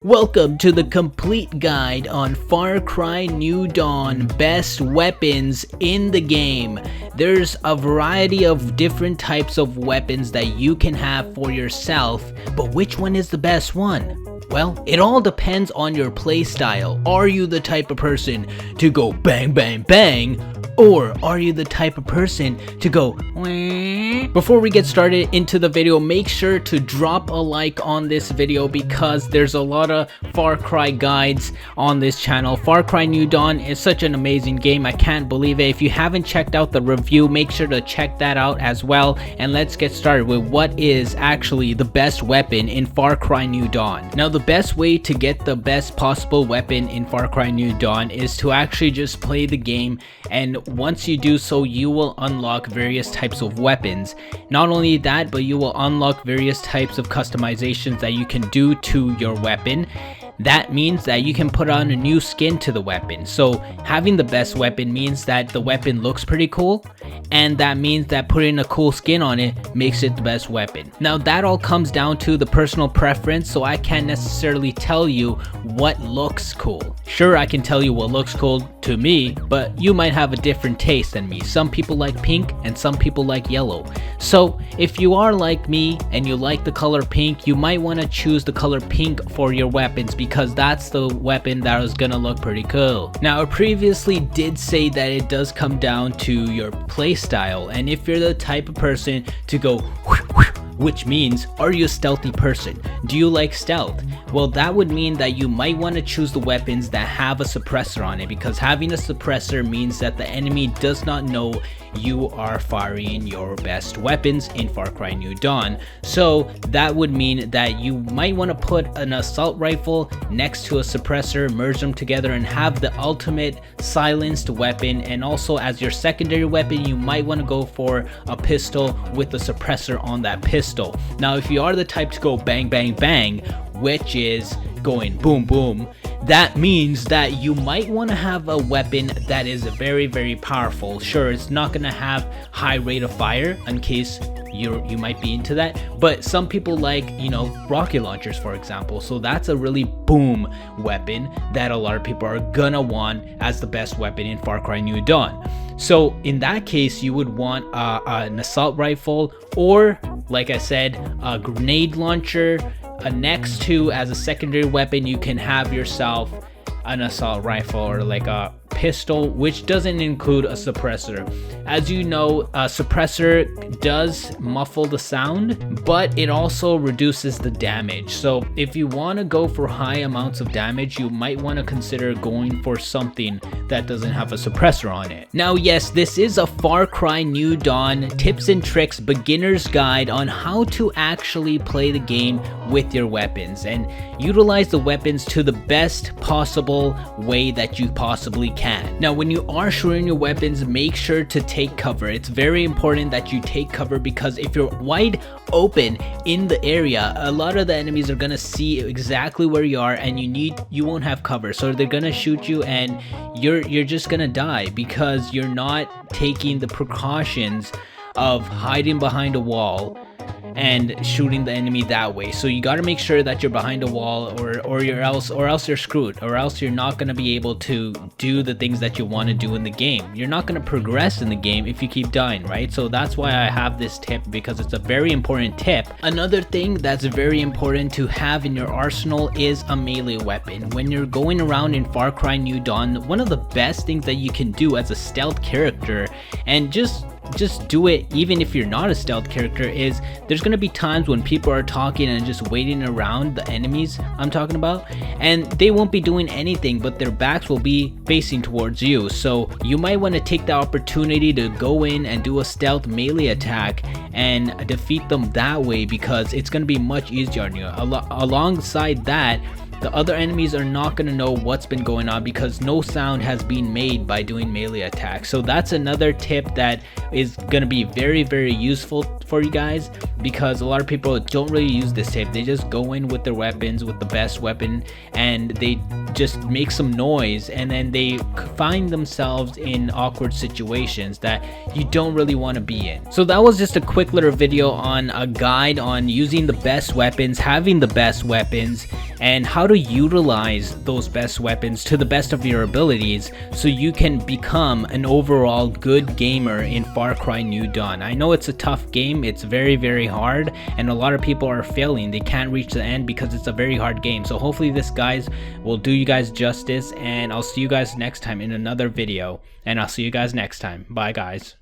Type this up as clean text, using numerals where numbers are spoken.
Welcome to the complete guide on Far Cry New Dawn best weapons in the game. There's a variety of different types of weapons that you can have for yourself, but which one is the best one? Well, it all depends on your playstyle. Are you the type of person to go bang bang bang, or are you the type of person to go wah? Before we get started into the video, make sure to drop a like on this video because there's a lot of Far Cry guides on this channel. Far Cry New Dawn is such an amazing game, I can't believe it. If you haven't checked out the review, make sure to check that out as well. And let's get started with what is actually the best weapon in Far Cry New Dawn. Now, the best way to get the best possible weapon in Far Cry New Dawn is to actually just play the game, and once you do so, you will unlock various types of weapons. Not only that, but you will unlock various types of customizations that you can do to your weapon. That means that you can put on a new skin to the weapon. So having the best weapon means that the weapon looks pretty cool, and that means that putting a cool skin on it makes it the best weapon. Now that all comes down to the personal preference, so I can't necessarily tell you what looks cool. Sure, I can tell you what looks cool to me, but you might have a different taste than me. Some people like pink and some people like yellow. So if you are like me and you like the color pink, you might want to choose the color pink for your weapons because that's the weapon that is gonna look pretty cool. Now, I previously did say that it does come down to your playstyle, and if you're the type of person to go which means, are you a stealthy person? Do you like stealth? Well, that would mean that you might want to choose the weapons that have a suppressor on it, because having a suppressor means that the enemy does not know you are firing your best weapons in Far Cry New Dawn. So that would mean that you might want to put an assault rifle next to a suppressor, merge them together, and have the ultimate silenced weapon. And also as your secondary weapon, you might want to go for a pistol with a suppressor on that pistol. Now, if you are the type to go bang bang bang, which is going boom boom, that means that you might want to have a weapon that is very powerful. Sure, it's not going to have high rate of fire in case you might be into that, but some people like, you know, rocket launchers, for example. So that's a really boom weapon that a lot of people are gonna want as the best weapon in Far Cry New Dawn. So in that case, you would want an assault rifle, or like I said, a grenade launcher. Next to, as a secondary weapon, you can have yourself an assault rifle or like a pistol, which doesn't include a suppressor. As you know, a suppressor does muffle the sound, but it also reduces the damage. So if you want to go for high amounts of damage, you might want to consider going for something that doesn't have a suppressor on it. Now, yes, this is a Far Cry New Dawn tips and tricks beginner's guide on how to actually play the game with your weapons and utilize the weapons to the best possible way that you possibly can. Now, when you are shooting your weapons, make sure to take cover. It's very important that you take cover, because if you're wide open in the area, a lot of the enemies are gonna see exactly where you are, and you won't have cover. So they're gonna shoot you, and you're just gonna die because you're not taking the precautions of hiding behind a wall and shooting the enemy that way. So you got to make sure that you're behind a wall, or else you're screwed, or else you're not going to be able to do the things that you want to do in the game. You're not going to progress in the game if you keep dying, right? So that's why I have this tip, because it's a very important tip. Another thing that's very important to have in your arsenal is a melee weapon. When you're going around in Far Cry New Dawn, one of the best things that you can do as a stealth character, and just do it even if you're not a stealth character, is there's going to be times when people are talking and just waiting around the enemies I'm talking about, and they won't be doing anything, but their backs will be facing towards you. So you might want to take the opportunity to go in and do a stealth melee attack and defeat them that way, because it's going to be much easier on you. Alongside that, the other enemies are not going to know what's been going on because no sound has been made by doing melee attacks. So that's another tip that is going to be very useful for you guys, because a lot of people don't really use this tip. They just go in with their weapons, with the best weapon, and they just make some noise, and then they find themselves in awkward situations that you don't really want to be in. So that was just a quick little video on a guide on using the best weapons, having the best weapons, and how to utilize those best weapons to the best of your abilities so you can become an overall good gamer in Far Cry New Dawn. I know it's a tough game, it's very hard, and a lot of people are failing. They can't reach the end because it's a very hard game. So hopefully this guys will do you guys justice, and I'll see you guys next time in another video, and I'll see you guys next time. Bye guys.